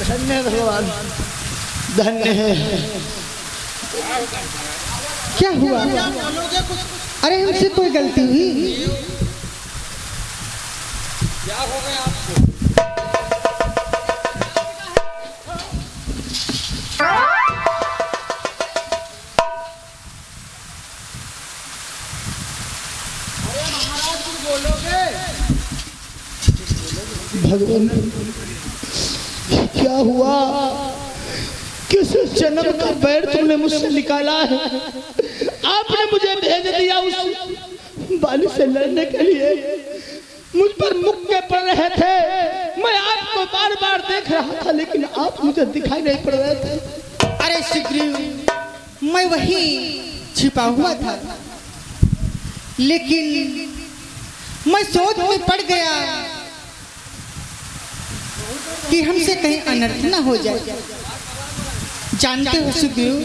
धन्य भगवान, धन्य है। क्या हुआ? अरे हमसे कोई गलती हुई? क्या हो गया आपको? भगवान क्या हुआ? किस जन्म का बैर तुमने मुझसे निकाला है? आपने मुझे भेज दिया उस बाली से लड़ने के लिए। मुझ पर मुक्के पड़ रहे थे, मैं आपको बार बार देख रहा था, लेकिन आप मुझे दिखाई नहीं पड़ रहे थे। अरे सुग्रीव, मैं वही छिपा हुआ था, लेकिन मैं सोच में पड़ गया कि हमसे कहीं अनर्थ न हो जाए। जानते हो सुग्रीव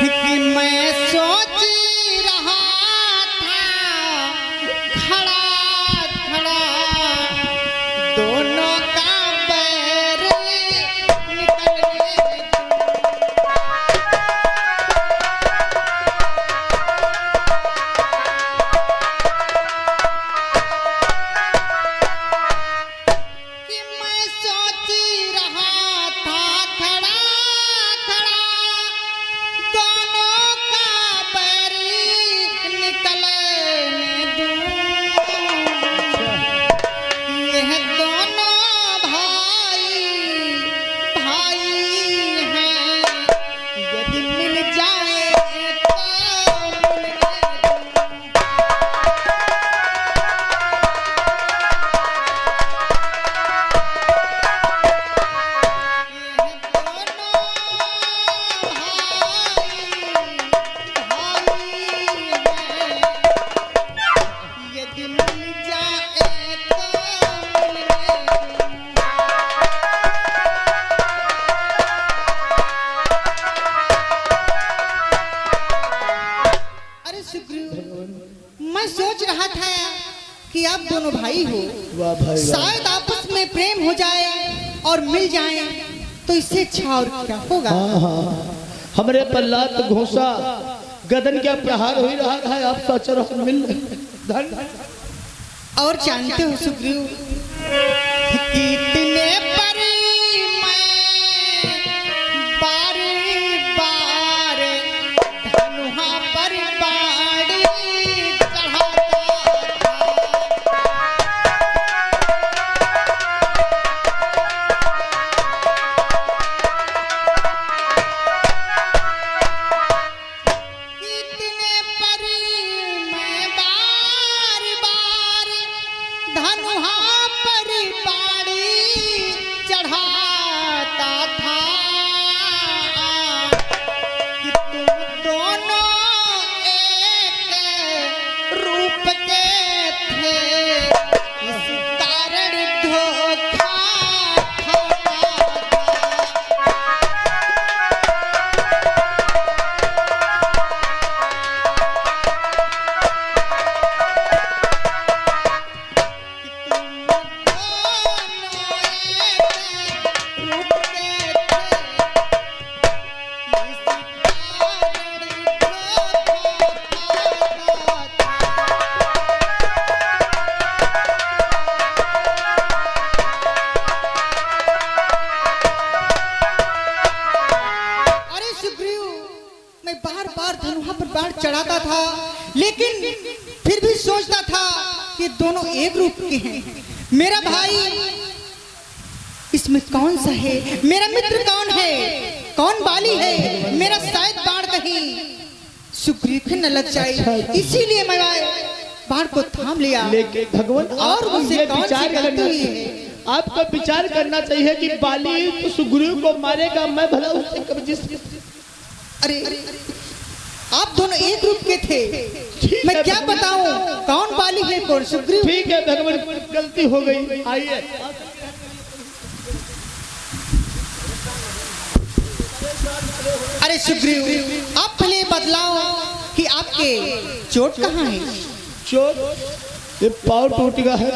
कि मैं सोच रहा था खड़ा खड़ा दोनों का पैर निकलने मैं सोच रहा था कि आप दोनों भाई हो, वाह भाई, शायद आपस में प्रेम हो जाए और मिल जाए, तो इससे अच्छा और क्या होगा। हाँ हाँ, हमारे पल्लात घोसा गदन क्या प्रहार हो ही रहा है, आप सोच रहे हो मिल धन। और जानते हो सुग्रीव, कितने पर मैं बार बार धनुहा पर बाड़ी चढ़ाता था। कितने पर मैं बार बार धनुहा पर बाड़ी चढ़ाता था कि तुम दोनों एक रूप के थे, इस कारण धोखा खाता चढ़ाता था, लेकिन फिर भी सोचता था कि दोनों एक रूप के हैं। मेरा भाई इसमें कौन सा है, मेरा मित्र कौन है, कौन बाली है, मेरा शायद बाण कहीं सुग्रीव के न लग जाए, इसीलिए मैं बाण को थाम लिया। लेकिन भगवान और मुझे विचार करना है, आपको विचार करना चाहिए कि बाली तो सुग्रीव को मारेगा, मैं भला उससे कब्जे से। अरे आप दोनों एक रूप के थे, मैं क्या बताऊं कौन बाली है कौन सुग्रीव। ठीक है भगवान, गलती हो गई, आइए। अरे सुग्रीव, आप पहले बतलाओ कि आपके चोट कहाँ है। चोट ये पाँव टूट गया है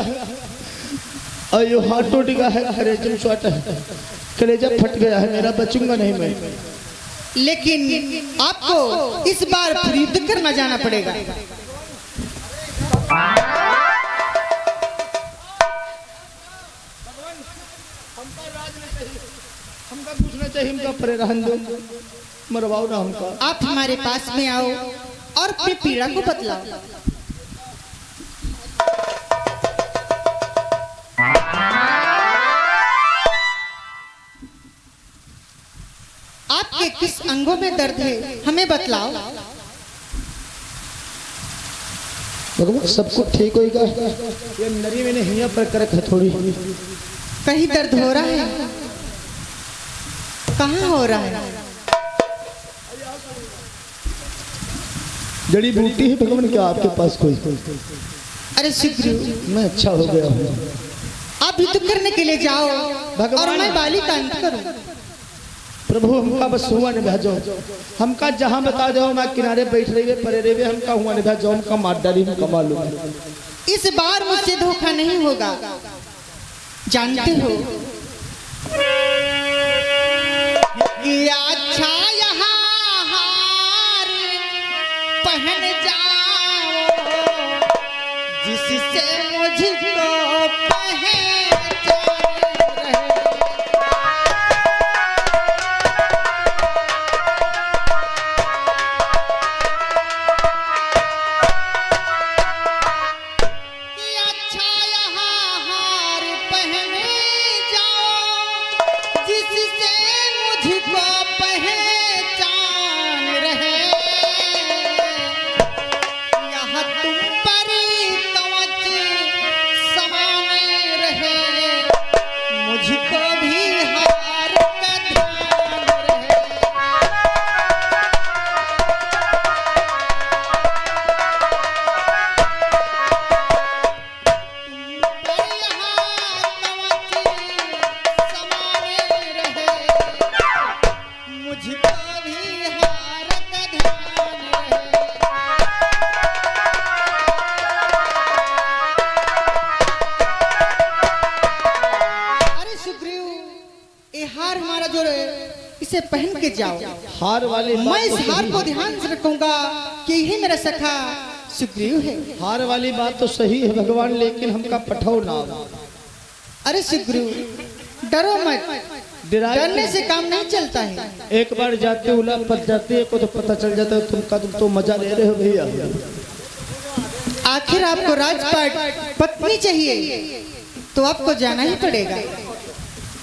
अयो हाथ टूट गया है, कलेजा में चोट है, कलेजा फट गया है मेरा, बचूंगा नहीं मैं। लेकिन आपको इस बार फिर युद्ध करना जाना पड़ेगा। हमका पूछना चाहिए, हमका परे रहन दो, मरवाओ ना हमका। आप हमारे पास में आओ और अपनी पीड़ा को बतलाओ। आपके किस अंगों में दर्द है हमें बतलाओ। भगवान सब कुछ ठीक होएगा। ये नरी मैंने हिया पर करक है थोड़ी। कहीं दर्द हो रहा है? कहाँ हो रहा है? जड़ी बूटी है भगवान क्या आपके पास कोई? अरे सुग्रीव, मैं अच्छा हो गया हूँ। आप युद्ध करने के लिए जाओ भगवान। और मैं बाली का अंत करूं। प्रभु हमका बस हुआ ने भेजो, हमका जहाँ बता दो मैं किनारे बैठ रही है परे रही, हमका हुआ ने भेजो, हमका मार डाली, हम कमा लूंगा। इस बार मुझसे धोखा नहीं होगा, जानते हो। ये अच्छा यहाँ हार पहन जाओ जिससे मुझको पहचान रहे। ये अच्छा यहाँ हार पहन जाओ जिससे मुझको पहचान रहे। यहाँ तुम पर कवच समाने रहे, मुझको भी हार का ध्यान रहे। पर यहाँ कवच समाने रहे, मुझको भी हार का ध्यान रहे। अरे सुग्रीव, ये हार हमारा जो है इसे पहन के जाओ। हार वाली मैं बात इस तो हार सही को है। ध्यान से रखूंगा कि यही मेरा सखा सुग्रीव है। हार वाली बात तो सही है भगवान, लेकिन हमका पठाओ ना। अरे सुग्रीव, डरो मत, डरने से काम नहीं चलता है। एक बार जाते उला पत जाते को तो पता चल जाता है तुम तो मजा ले रहे हो भैया। आखिर आपको राजपाट पत्नी चाहिए तो आपको जाना ही पड़ेगा।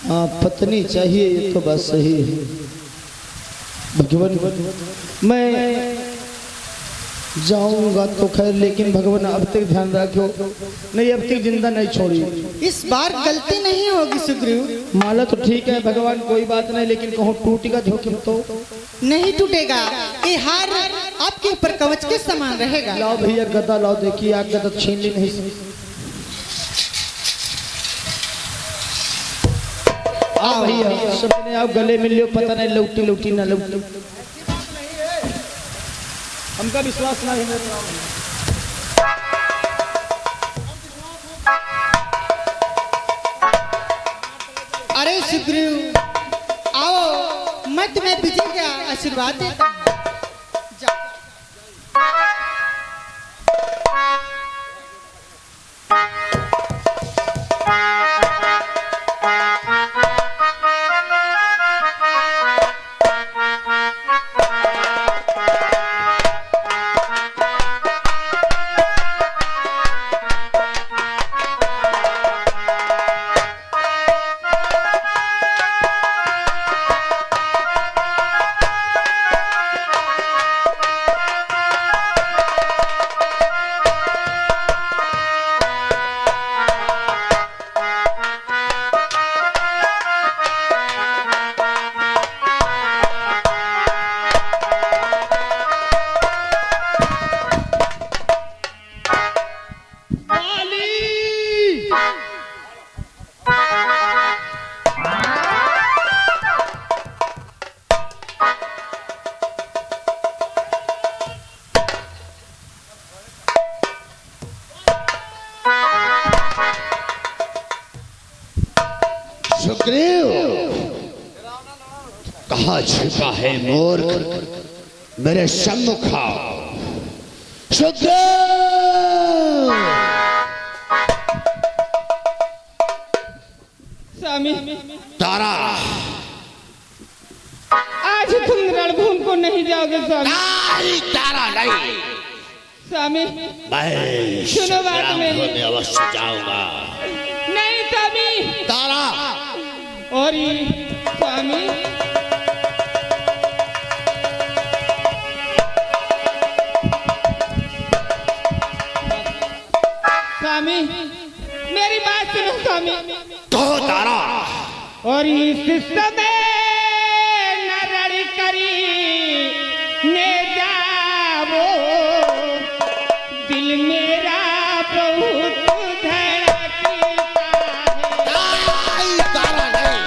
हाँ पत्नी चाहिए, ये तो बात सही है भगवान। मैं जाऊंगा तो खैर, लेकिन भगवान अब तक ध्यान रखो, नहीं अब तक जिंदा नहीं छोड़ी। इस बार गलती नहीं होगी सुग्रीव। माला तो ठीक है भगवान, कोई बात नहीं, लेकिन कहूँ टूटेगा जोखिम तो नहीं टूटेगा। ये हार आपके ऊपर कवच के समान रहेगा। लाओ भैया गदा लाओ, देखिए आप गदा छीन ली नहीं। आओ भैया सबने आप गले मिल लियो, पता नहीं लौटी लौटी ना लौटी, हमका विश्वास नहीं है। अरे सुग्रीव आओ, मैं तुम्हें विजय का आशीर्वाद देता हूं। जाओ। सुग्रीव कहाँ छिपा है मूर्ख, मेरे सम्मुख आओ। सुग्रीव स्वामी, तारा आज तुम रणभूमि को नहीं जाओगे स्वामी। नहीं, तारा नहीं, स्वामी मैं सुनो बात संग्राम मेरी। होने अवश्य जाऊंगा। नहीं स्वामी, तारा और ये स्वामी स्वामी मेरी बात सुनो स्वामी। तो तारा और इस समय नरड़ करी ने जावो, दिल मेरा बहुत धड़कता है। नहीं, तारा नहीं,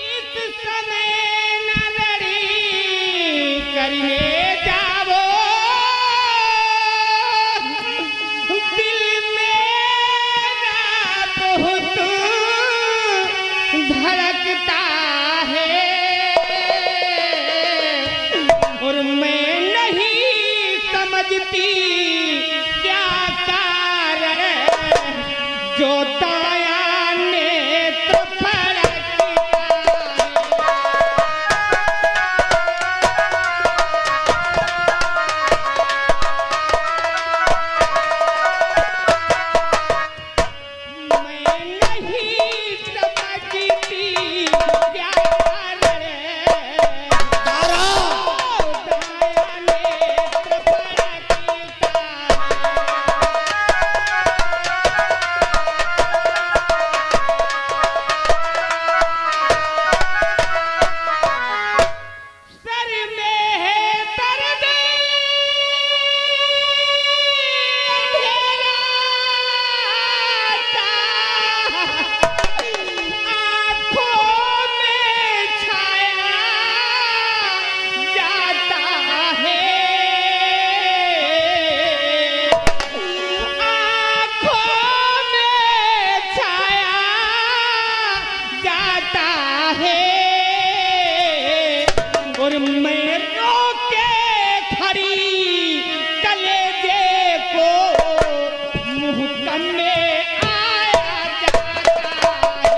इस समय नरड़ी करने जावो, दिल मेरा बहुत धड़कता है। और मैं नहीं समझती क्या कारण जो दाया नेत्र फड़कता है। मैं नहीं समझती क्या कारण तारा दाया नेत्र फड़कता है। सर में है दर्द अंधेरा सा, आँखों में छाया जाता है, आँखों में छाया जाता है। और मैं रोके खड़ी कलेजे को मुहकम में आया जाता है।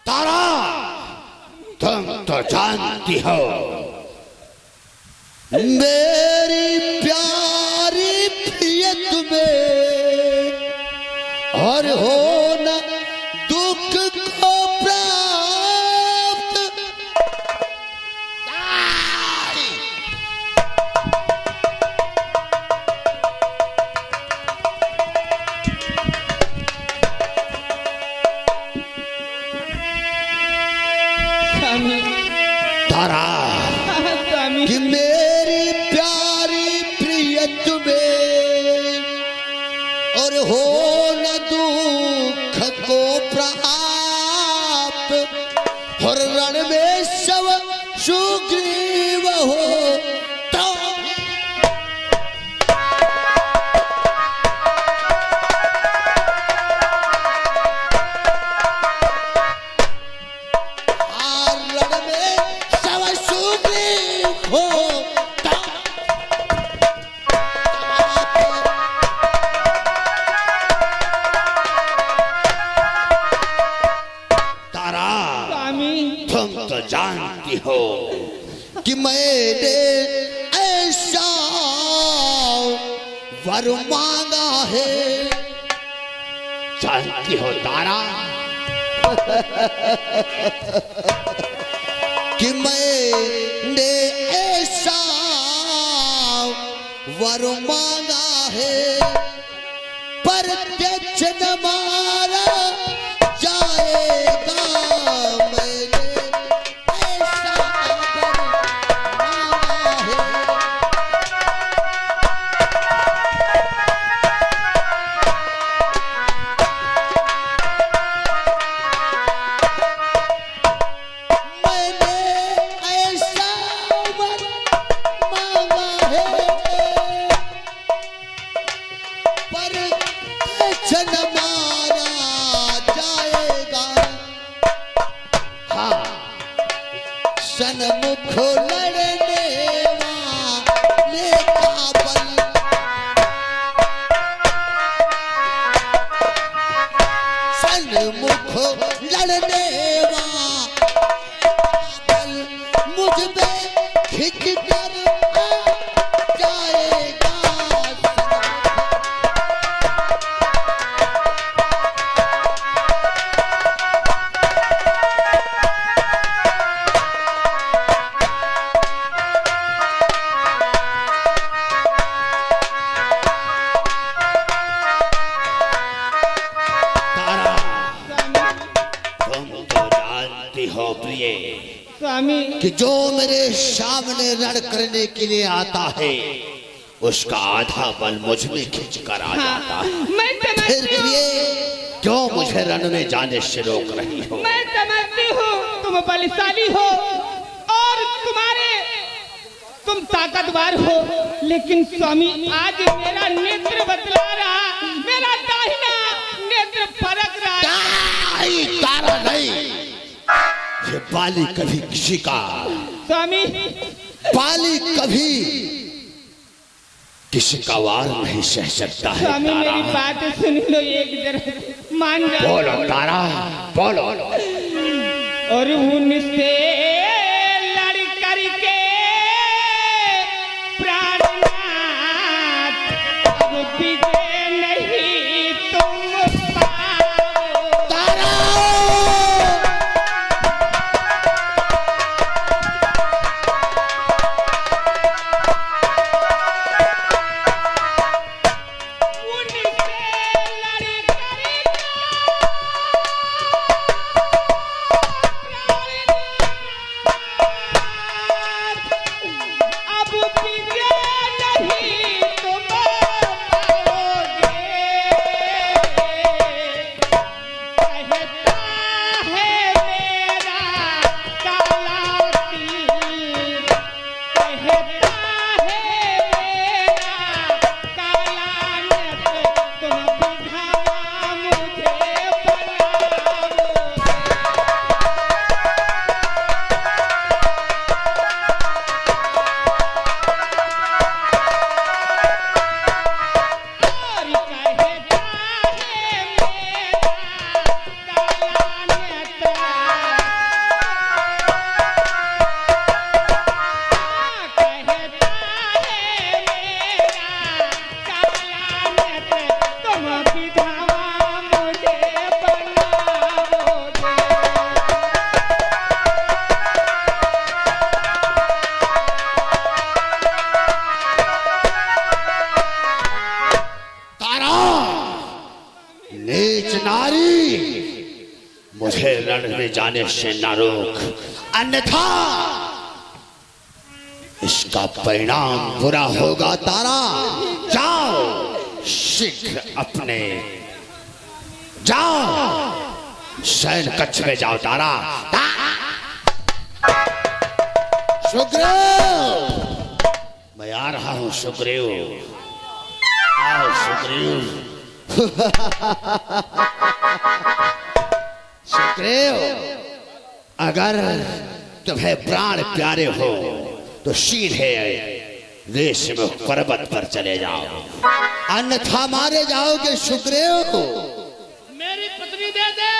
तारा तुम तो जानती हो मेरी प्यारी प्रिय तुम्हें और हो न दुख को प्राप्त। स्वामी तारा स्वामी कि मेरी प्यारी प्रिय तुम्हें और हो न दुख को प्राप्त। और रण में शव सुग्रीव हो तो रण में शव सुग्रीव हो तो तारा स्वामी तुम तो जानती हो कि मैंने ऐसा वर मांगा है। जानती हो तारा कि मैंने ऐसा वर मांगा है प्रत्यक्ष न मारा जाएगा। मैंने ऐसा वर मांगा है। मैंने ऐसा वर मांगा है पर क्षण मारा जाएगा। हाँ सन्मुख लड़ने वाले का बल सन्मुख लड़ने वाला मुझ में खिंच कर आ जाएगा। तारा तुम तो जानती हो प्रिय स्वामी कि जो मेरे सामने रण करने के लिए आता है उसका आधा बल मुझ में खींच कर आ जाता है। मैं फिर समझती हूँ, प्रिय क्यों मुझे रण में जाने से रोक रही हो? मैं समझती हूँ तुम बलशाली हो और तुम ताकतवर हो, लेकिन स्वामी आज मेरा नेत्र बतला रहा, मेरा दाहिना नेत्र फरक रहा। तारा नहीं, ये बाली कभी किसी का स्वामी बाली कभी किसी का वार नहीं सह सकता है। स्वामी तारा मेरी बात सुन लो एक जरा, मान जाओ। बोलो तारा बोलो। और उनसे लड़ करके प्राणनाथ अब विजय नहीं तुम पाओ। तारा उनसे लड़ करके अब विजय नहीं तुम पाओगे। कहता है मेरा काला तिल, कहता है मेरा काला नेत्र, तुम विधवा मुझे बनाओगे। और कहता है मेरा काला नेत्र, कहता है मेरा काला नेत्र, तुम विधवा मुझे बनाओगे। तारा नीच नारी, मुझे रण में जाने से न रोक, अन्यथा इसका परिणाम बुरा होगा। तारा जाओ शीघ्र अपने जाओ शयन कक्ष में जाओ। तारा सुग्रीव, मैं आ रहा हूँ सुग्रीव, आओ सुग्रीव। सुग्रीव अगर तुम्हें प्राण प्यारे हो तो सीधे रेशम पर्वत पर चले जाओ, अन्यथा मारे जाओगे सुग्रीव। मेरी पत्नी दे दे।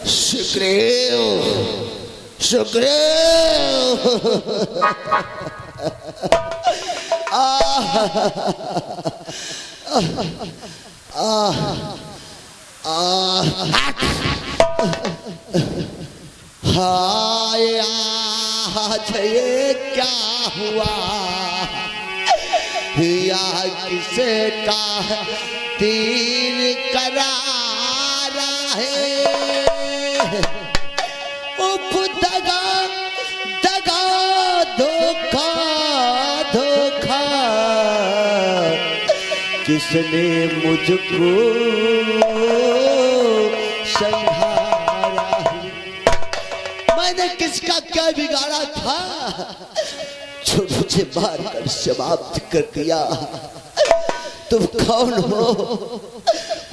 सुग्रीव, सुग्रीव, हाय आज ये क्या हुआ, या किसे का तीर करारा है, उप दगा दगा धोखा धोखा, किसने मुझको संहारा है। मैंने किसका क्या बिगाड़ा था जो मुझे मारकर समाप्त कर दिया। तुम कौन हो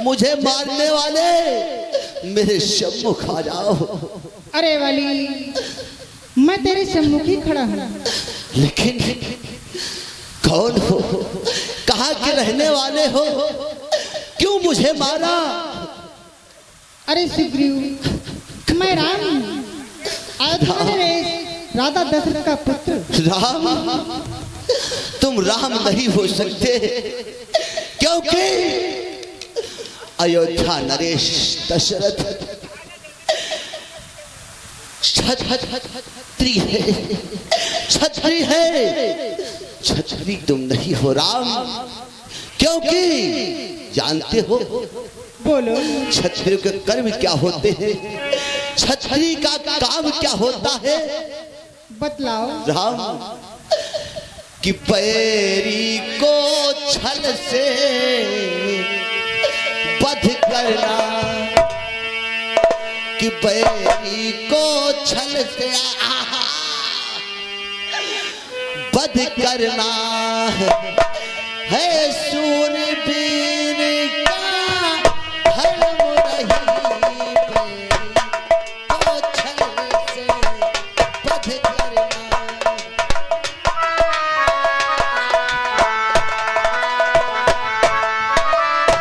मुझे मारने वाले, मेरे सम्मुख आ जाओ। अरे वाली, मैं तेरे सम्मुख ही खड़ा हूँ। लेकिन कौन हो, कहाँ के रहने वाले हो, क्यों मुझे मारा? अरे सुग्रीव, मैं राम हूँ, अयोध्या नरेश राजा दशरथ का पुत्र। राम? तुम राम नहीं हो सकते, क्योंकि अयोध्या नरेश दशरथ छत्री है, छत्री है। छत्री तुम नहीं हो राम, क्योंकि जानते हो बोलो। छत्री के कर्म क्या होते हैं, छत्री का काम क्या होता है, बतलाओ। राम कि बैरी को छल से वध करना, कि बैरी को छल से वध करना है, सूरवीर